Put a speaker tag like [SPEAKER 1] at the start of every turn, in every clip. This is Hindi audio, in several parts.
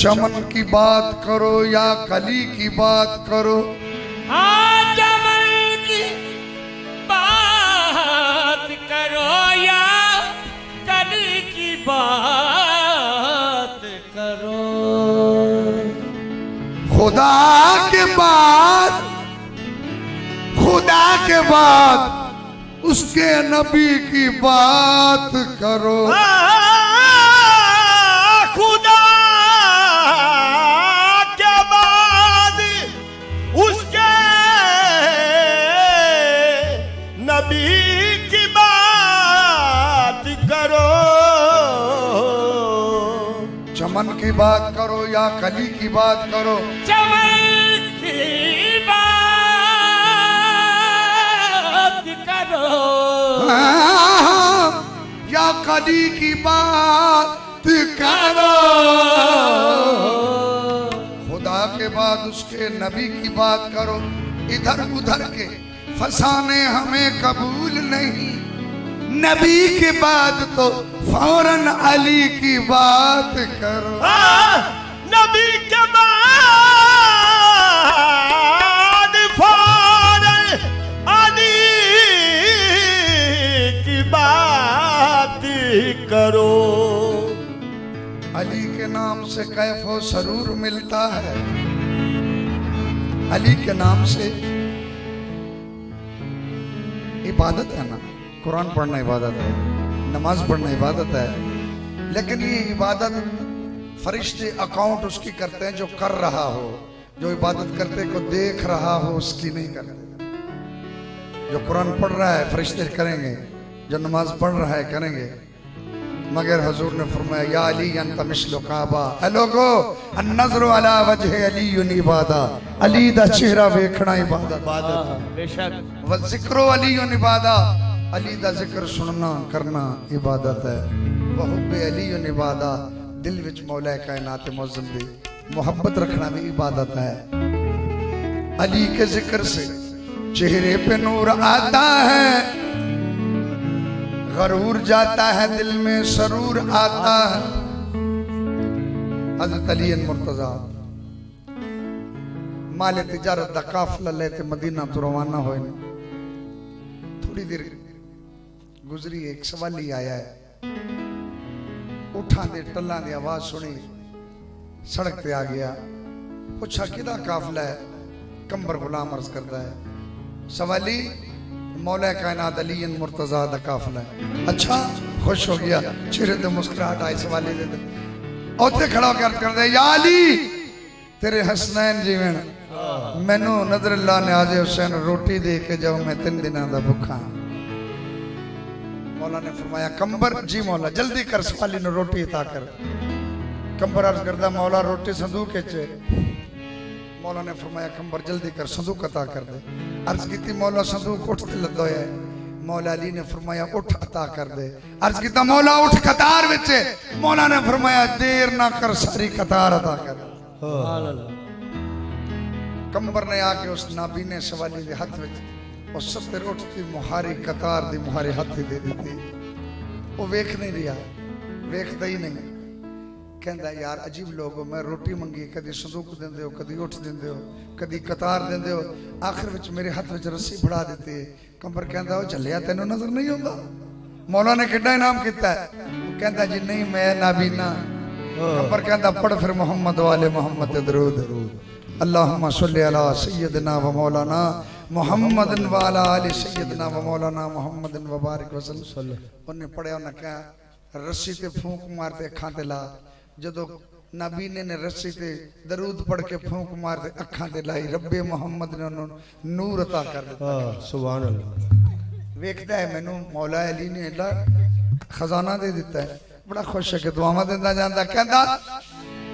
[SPEAKER 1] चमन की बात करो या कली की बात करो।
[SPEAKER 2] हाँ चमन की बात करो या कली की बात करो।
[SPEAKER 1] खुदा के बाद उसके नबी की बात करो।
[SPEAKER 2] खुदा के बाद उसके नबी की बात करो।
[SPEAKER 1] चमन की बात करो या कली की बात करो।
[SPEAKER 2] चमन की बात करो
[SPEAKER 1] या कली की बात करो। खुदा के बाद उसके नबी की बात करो। इधर उधर के फसाने हमें कबूल नहीं। नबी के बाद तो फौरन अली की बात करो।
[SPEAKER 2] नबी के बाद फौरन अली की बात करो।
[SPEAKER 1] अली के नाम से कैफो सरूर मिलता है। अली के नाम से इबादत है ना, कुरान पढ़ना इबादत है, नमाज पढ़ना इबादत है। लेकिन ये इबादत फरिश्ते अकाउंट उसकी करते हैं जो कर रहा हो। जो इबादत करते को देख रहा हो उसकी नहीं करते। जो कुरान पढ़ रहा है फरिश्ते करेंगे, जो नमाज पढ़ रहा है करेंगे। मगर हुजूर ने फरमाया या अली अंत मिस्लु काबा। ए लोगो अन्नज़रु अला वजह अली इबादा। अली दा चेहरा देखना इबादत।
[SPEAKER 2] बेशक
[SPEAKER 1] व जिक्रो अली इबादा। अली दा जिक्र सुनना करना इबादत है। वहुब्बे अली इबादा। दिल विच मौला कायनात मौजूद दी मोहब्बत रखना भी इबादत है। अली के जिक्र से चेहरे पे नूर आता है। गरूर जाता है दिल में सरूर आता है। हज़रत अली मुर्तज़ा माले तिजारत दा काफिला लेते मदीना तो रवाना होए। थोड़ी देर गुजरी एक सवाली आया है। उठा दे टल्ला दी आवाज सुनी, सड़क पे आ गया। पूछा किदा काफिला है? कंबर गुलाम अर्ज करता है सवाली मौला कायनात अली मुर्तज़ा दा काफिला है। अच्छा खुश हो गया, चेहरे ते मुस्कुराहट आई। सवाली दे औते खड़ा होकर अर्ज करदा या अली तेरे हसनैन जीवन मैनू नजर अल्लाह ने आजे हुसैन रोटी दे के जाओ, मैं 3 दिनों दा भूखा। मौला ने फरमाया कंबर जी मौला जल्दी कर, सवाली ने रोटी अता कर। कंबर अर्ज करदा मौला रोटी संदूक च। मौला ने फरमाया कंबर जल्दी कर संदूक अता कर दे। अर्ज की मौला संदूक उठ ते लदो है। मौला अली ने फरमाया उठ अता कर दे। अर्ज की मौला उठ कतार विच। मौला ने फरमाया देर ना कर सारी कतार अता कर। कंबर ने आके उस नाबीने सवाली के हाथ विच उस सत्तर उठती मुहारी कतार दी मुहारी हाथ दे दी। वो वेख नहीं रहा, वेखदा ही नहीं। कहता यार अजीब लोग हो, मैं रोटी मंगी कदी संदूक देंदे हो, कदी उठ देंदे हो, कदी कतार देंदे हो, आखिर विच मेरे हाथ विच रस्सी फड़ा देती है। कंबर कहता वो झलिया तेनों नजर नहीं होगा? मौला ने कितना इनाम किया है? कहता जी नहीं मैं नाबीना। कंबर कहता पढ़ फिर मोहम्मद वाले मोहम्मद दरूद। अल्लाहुम्मा सल्ली अला सय्यदना व मौलाना मुहम्मदन व अला आलि सय्यदना व मौलाना मुहम्मदन व बारिक वसल्लम। उन्हें पढ़िया, उन्हें कहा रस्सी ते फूंक मारते अखां ते ला। जदों नाबीने ने रस्सी ते दरूद पढ़ के फूंक मारते अखां ते लाई, रब्बे मोहम्मद ने उन्होंने नूर अता कर दिता।
[SPEAKER 3] सुभान अल्लाह।
[SPEAKER 1] वेखदा है मैनू मौला अली ने एडा खजाना दे दिता है। बड़ा खुश है कि दुआवां देंदा जांदा। कहंदा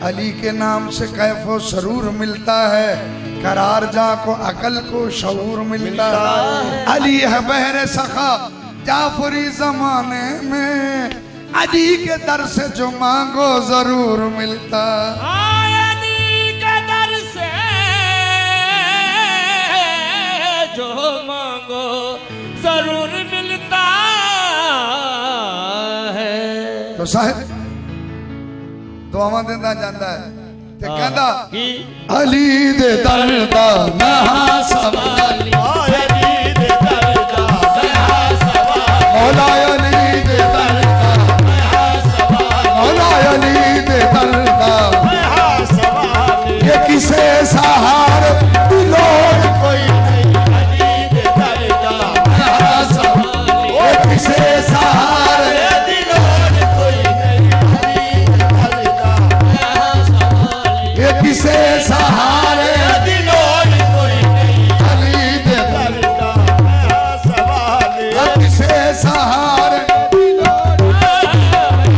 [SPEAKER 1] अली के नाम से कैफो सरूर मिलता है, करार जा को अकल को शऊर मिलता है। अली है बहरे सखा जाफरी जमाने में, अली के दर से जो मांगो जरूर मिलता।
[SPEAKER 2] अली के दर से जो मांगो जरूर मिलता है।
[SPEAKER 1] तो साहिब दुआवां देंदा जांदा है। ਤੇ ਕਹਿੰਦਾ
[SPEAKER 2] ਕੀ
[SPEAKER 1] ਅਲੀ ਦੇ ਦਰ ਦਾ ਮਹਾ ਸਵਾਲੀ
[SPEAKER 2] ਅਲੀ ਦੇ ਦਰ ਦਾ ਮਹਾ ਸਵਾਲੀ
[SPEAKER 1] ਮੌਲਾ ਅਲੀ ਦੇ ਦਰ ਦਾ
[SPEAKER 2] ਮਹਾ ਸਵਾਲੀ
[SPEAKER 1] ਮੌਲਾ ਅਲੀ ਦੇ ਦਰ ਦਾ
[SPEAKER 2] ਮਹਾ ਸਵਾਲੀ
[SPEAKER 1] ਇਹ ਕਿਸੇ ਸਹਾਰ ਦੀ ਲੋੜ ਕੋਈ
[SPEAKER 2] ਨਹੀਂ ਅਲੀ ਦੇ ਦਰ ਦਾ ਮਹਾ ਸਵਾਲੀ
[SPEAKER 1] ਇਹ ਕਿਸੇ ਸਹਾਰ
[SPEAKER 2] ਦੀ ਲੋੜ ਕੋਈ ਨਹੀਂ ਅਲੀ ਦੇ ਦਰ ਦਾ ਮਹਾ ਸਵਾਲੀ
[SPEAKER 1] ਇਹ ਕਿਸੇ ਸਹਾਰੇ
[SPEAKER 2] ਦੀ ਲੋੜ ਕੋਈ ਨਹੀਂ
[SPEAKER 1] ਅਲੀ ਦੇ ਦਰ
[SPEAKER 2] ਦਰ ਦਾ ਮਹਾ ਸਵਾਲੀ
[SPEAKER 1] ਇਹ ਕਿਸੇ ਸਹਾਰੇ ਦੀ ਲੋੜ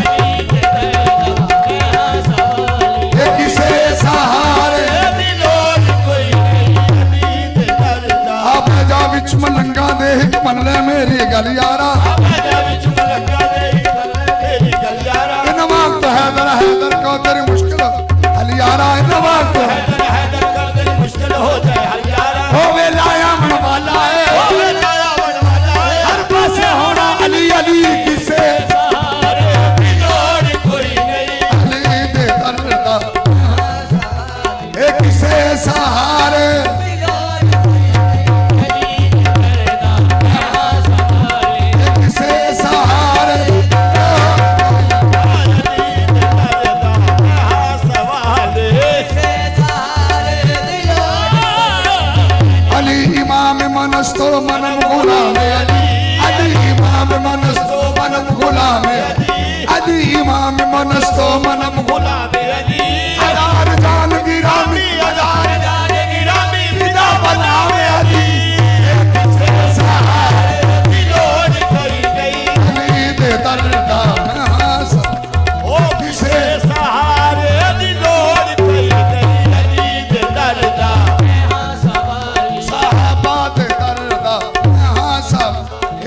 [SPEAKER 2] ਅਲੀ ਦੇ ਦਰ ਦਾ ਮਹਾ ਸਵਾਲੀ
[SPEAKER 1] ਇਹ ਕਿਸੇ ਸਹਾਰੇ
[SPEAKER 2] ਦੀ ਲੋੜ ਕੋਈ ਨਹੀਂ ਅਲੀ ਦੇ ਦਰ ਦਾ
[SPEAKER 1] ਆਪ ਜਾ ਵਿੱਚ ਮਲੰਗਾ ਦੇ ਇੱਕ ਮੰਨ ਲੈ ਮੇਰੀ ਗੱਲ ਯਾਰਾ
[SPEAKER 2] ਆਵਾਜ਼ਾਂ ਵਿੱਚ ਮਲੰਗਾ ਦੇ ਤੇਰੀ ਗੱਲ ਯਾਰਾ
[SPEAKER 1] ਇਨ ਵਕਤ हैदर को तेरी मुश्किल अली यारा इन वक्त
[SPEAKER 2] हैदर हैदर कर दिल मुश्किल हो जाए हर यारा
[SPEAKER 1] होवे लाया मन वाला है
[SPEAKER 2] होवे लाया बनवाला है
[SPEAKER 1] हर पासे होना अली अली किसे
[SPEAKER 2] सहारे की लोड़ कोई नहीं
[SPEAKER 1] अली दे दर दा ए किसे सहारे
[SPEAKER 2] अली दे दा महा सवाली
[SPEAKER 1] ए किसे सहारे
[SPEAKER 2] अली दे दा महा सवाली
[SPEAKER 1] अली इमाम मनस्तो मनम गुलाम अली अली इमाम मनस्तो मनम गुलाम अली इमाम मनस्तो मनम गुलाम
[SPEAKER 2] गुलाब अली
[SPEAKER 1] हजार जान गिरामी हजार
[SPEAKER 2] जाने गिरामी
[SPEAKER 1] फिदा बनावे अली
[SPEAKER 2] सहारे की लोड़ कोई नहीं
[SPEAKER 1] अली दे दर दा
[SPEAKER 2] ओ किसे सहारे दी लोड़ कोई नहीं अली दे दर दा महा सवाली
[SPEAKER 1] साहबा दे दर दा हां सब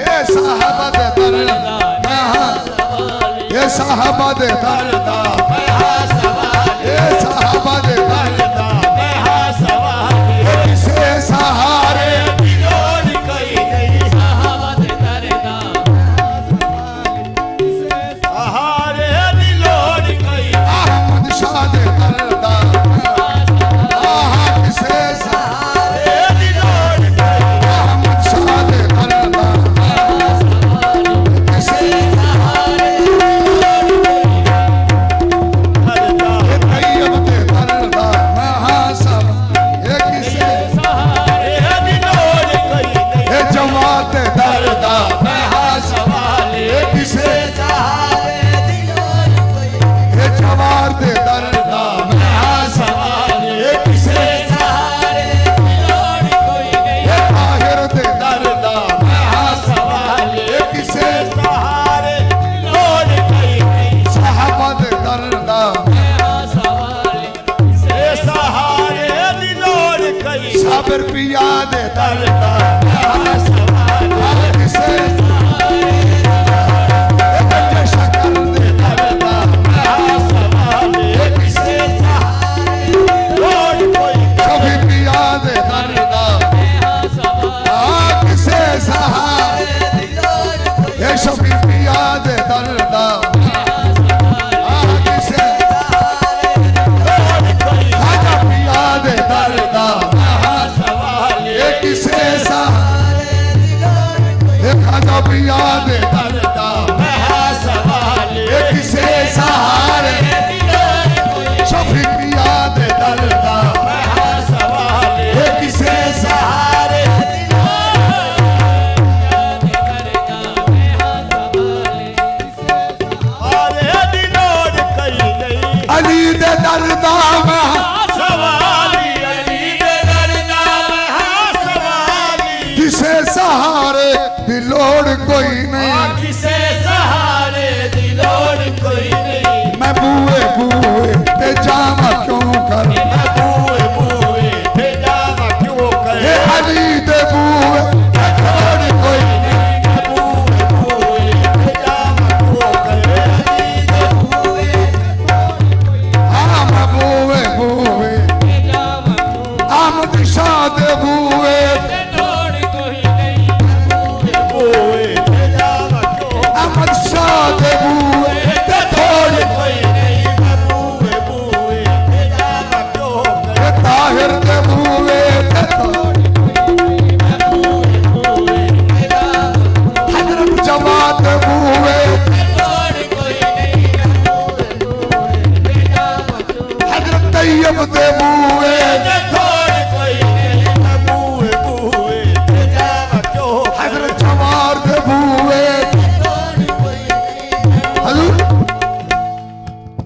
[SPEAKER 1] ये साहबा दे दर दा हां ये साहबा दे दर दा
[SPEAKER 2] महा सवाली
[SPEAKER 1] ये साहबा दे दर दा
[SPEAKER 2] महा सवाली
[SPEAKER 1] किसे सहारे
[SPEAKER 2] की लोड़ कोई नहीं साहबा दे दर दा सहारे दी लोड़ कोई
[SPEAKER 1] अहमद शाह दे दर दा आहा किसे सहारे
[SPEAKER 2] दी लोड़ कोई
[SPEAKER 1] अहमद शाह दे दर दा किसे तैयब दे दर दा महा सब ये किसे
[SPEAKER 2] सहारे दी लोड़ कोई नहीं
[SPEAKER 1] ये जमात दे दर दा महा
[SPEAKER 2] सवाली
[SPEAKER 1] ये किसे ये जवार दे दर दा महा
[SPEAKER 2] सवाली
[SPEAKER 1] ये किसे
[SPEAKER 2] लोड़ कोई नहीं
[SPEAKER 1] ये ताहिर दे दर दा महा
[SPEAKER 2] सवाली
[SPEAKER 1] ये किसे
[SPEAKER 2] सहारे लोड़ कोई नहीं
[SPEAKER 1] साहबा दे दर दा
[SPEAKER 2] सवाली से सहारे दी लोड़ कोई
[SPEAKER 1] साबिर पिया दे दर दा
[SPEAKER 2] सवाली
[SPEAKER 1] किसे ये बच्चे शक्कर दे दर दा
[SPEAKER 2] सवाली से सहारे लोड़ कोई
[SPEAKER 1] कभी पिया दे दर दा किसे सहारे ये शफी पिया दे दर दा किसे खाजा पिया दे दर दा
[SPEAKER 2] सवाली
[SPEAKER 1] ये किसे सहारे ये खाजा पिया दे दर दा
[SPEAKER 2] सवाली
[SPEAKER 1] ये किसे सहारे शफी पिया दे दर दा
[SPEAKER 2] सवाली
[SPEAKER 1] ये किसे सहारे
[SPEAKER 2] सहारे दी लोड़ कोई नहीं
[SPEAKER 1] अली दे दर दा मैं
[SPEAKER 2] सवाली अली दे दर दा महा सवाली
[SPEAKER 1] किसे सहारे दी लोड़ कोई नहीं
[SPEAKER 2] किसे सहारे दी लोड़ कोई नहीं
[SPEAKER 1] मैं बूए बूए ते जामा क्यों कर
[SPEAKER 2] मैं बूए बूए भेजा मैं क्यों
[SPEAKER 1] ये
[SPEAKER 2] करे
[SPEAKER 1] अली दे बूए ते लोड़ कोई नहीं
[SPEAKER 2] मैं बूए बूए भेजा मैं क्यों करे अली दे बूए
[SPEAKER 1] हाँ मैं बूए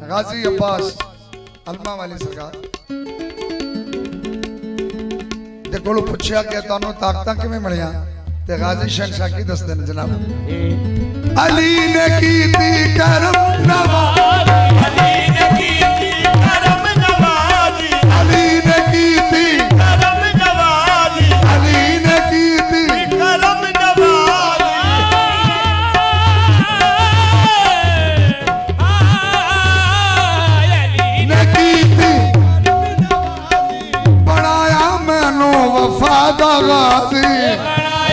[SPEAKER 1] गाजी अब्बास अलमा वाली सरकार ते कोल पुछया कि तानू ताकतां किवें मिलियां ते गाजी शहनशाह की दसदे ने जनाब अली ने कीती करम नवाज़ी
[SPEAKER 2] अली ने कीती करम नवाज़ी
[SPEAKER 1] अली ने कीती
[SPEAKER 2] करम नवाज़ी
[SPEAKER 1] अली ने कीती
[SPEAKER 2] करम नवाज़ी
[SPEAKER 1] ने कीती बनाया मैनू वफादा गाजी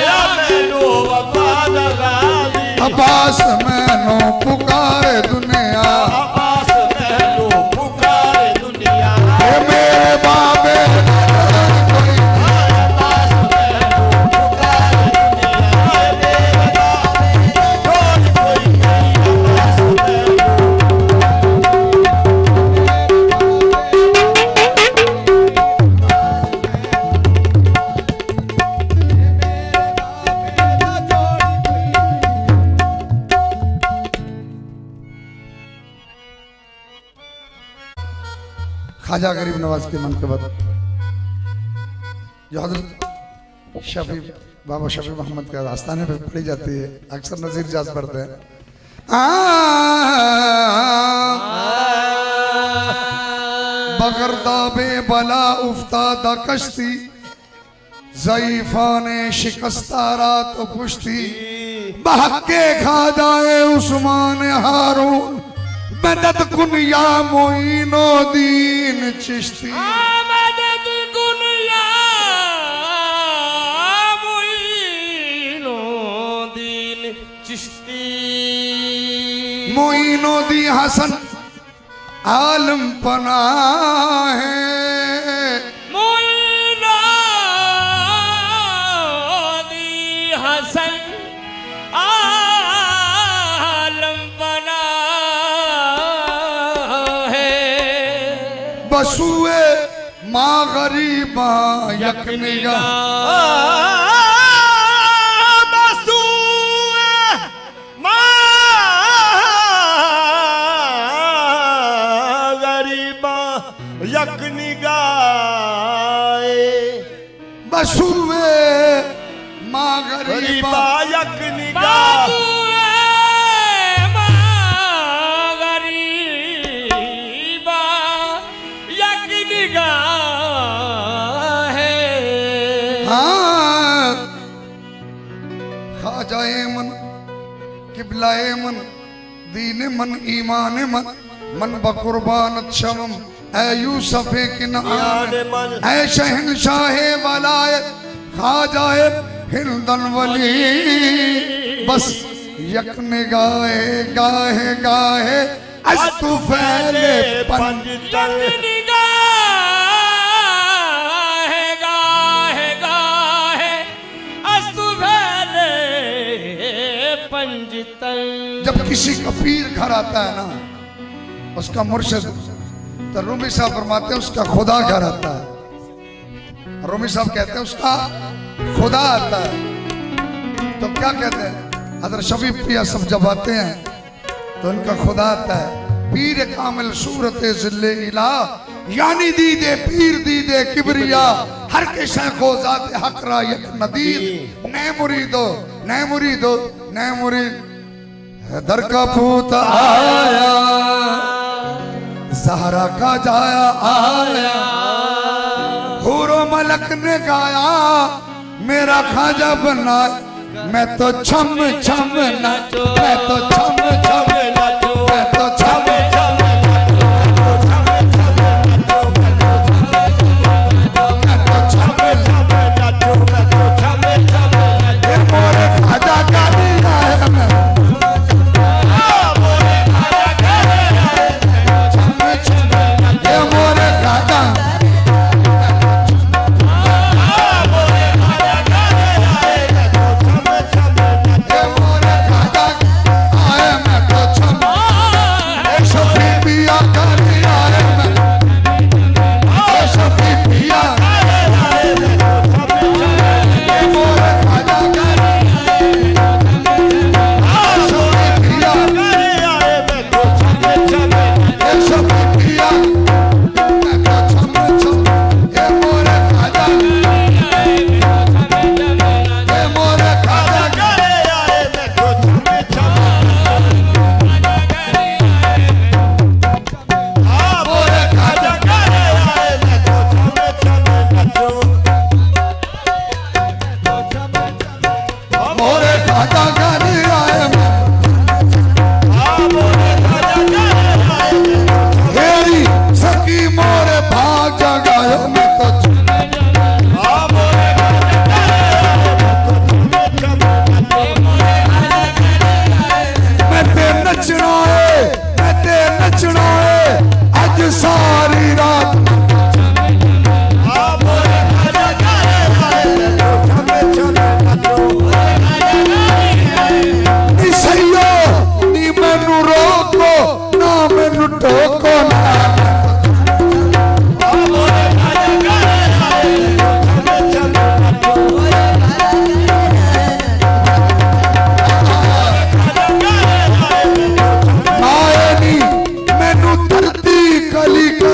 [SPEAKER 2] या मैनू वफादा गाज़ी
[SPEAKER 1] अब्बास मैनू पुकारे दुनिया
[SPEAKER 2] अब्बास मैनू पुकारे दुनिया
[SPEAKER 1] ए मेरे बाबे कोई
[SPEAKER 2] अब्बास मैनू पुकारे दुनिया मेरे बाबे छोड़ कोई नहीं अब्बास मैनू
[SPEAKER 1] ख्वाजा गरीब नवाज के मनक़बत जो हजरत शफी बाबा शफी मोहम्मद के आस्थाने पे पढ़ी जाती है अक्सर नजीर जाज पढ़ते हैं बगरदा बे बला उफ्तादा कश्ती ज़ईफ़ाने शिकस्ता रात पुश्ती बहके खा जाए उस्मान हारून मदद कुन या मोइनो दीन चिश्ती
[SPEAKER 2] मदद कुन या मोइनो दीन चिश्ती
[SPEAKER 1] मोइनो दी हसन आलम पना है
[SPEAKER 2] मोइनो दी हसन आलम बना है
[SPEAKER 1] बसुए माँ गरीबा यकनिया
[SPEAKER 2] यक निगाए
[SPEAKER 1] बसुए माँ गरीबा
[SPEAKER 2] गरीबा यक निगाह गरीबा यक निगाह है
[SPEAKER 1] हाँ खाजाए मन किबलाए मन दीन मन ईमान मन मन बकुर्बानत शमम ऐ यूसुफ़े किनान ऐ शहनशाहे वलायत खाजाए हिंदन वली बस यक निगाहे गाहे गाहे अस्तु फैले पंज
[SPEAKER 2] यक निगाह गाहे गाहे अस्तु फैले पंजतन।
[SPEAKER 1] जब किसी का पीर घर आता है ना उसका मुर्शिद तो रूमी साहब फरमाते हैं उसका खुदा घर आता है रूमी साहब कहते हैं उसका खुदा आता है तो क्या कहते हैं हज़रत शफी पिया सब जब आते हैं तो उनका खुदा आता है पीर कामिल सूरत ज़िल्ले इला यानी दीदे पीर दीदे किबरिया हर के शैखो ज़ात हक रा यक नदीर नए मुरीदो नए मुरीदो नए मुरीद दर का पूत आया सहारा का जाया आया हुरो मलक ने गाया मेरा खाजा बना मैं तो छम छम नाचो मैं तो छम छम नाचो मैं तो छम छम मोरे खाजा का दिया है मैं मोरे खाजा मोरे खाजा आए मैं तो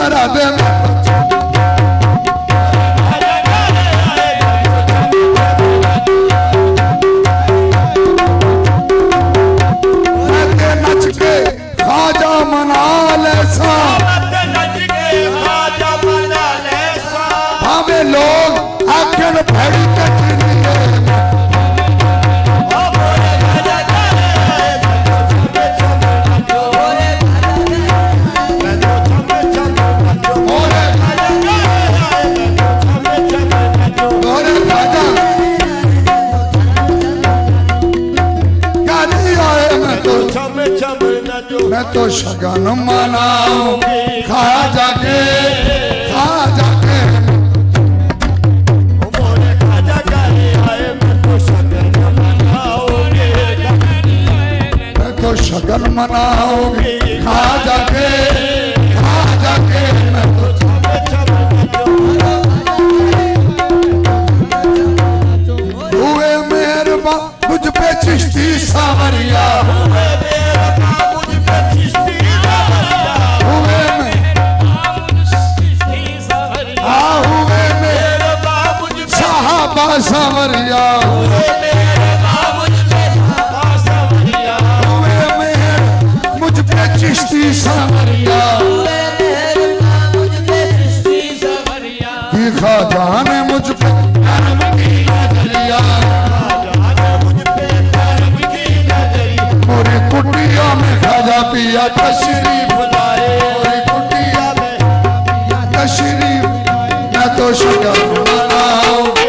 [SPEAKER 1] करा दे नच के खाजा मना ले सा भावे लोग आखन भड़ी कटरी मैं तो शगन मनाऊं खा जाके मैं तो शगन मनाऊंगी खा जाके मैं तो हुए मेहरबान मुझ पे चिश्ती सावरिया सावरिया मुझ पे चिश्ती सावरिया खाजा ने मुझ पे मोरी कुटिया में खाजा पिया तशरीफ लाए मोरी कुटिया में तशरीफ मैं तो शगन मनाऊं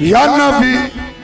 [SPEAKER 1] या नबी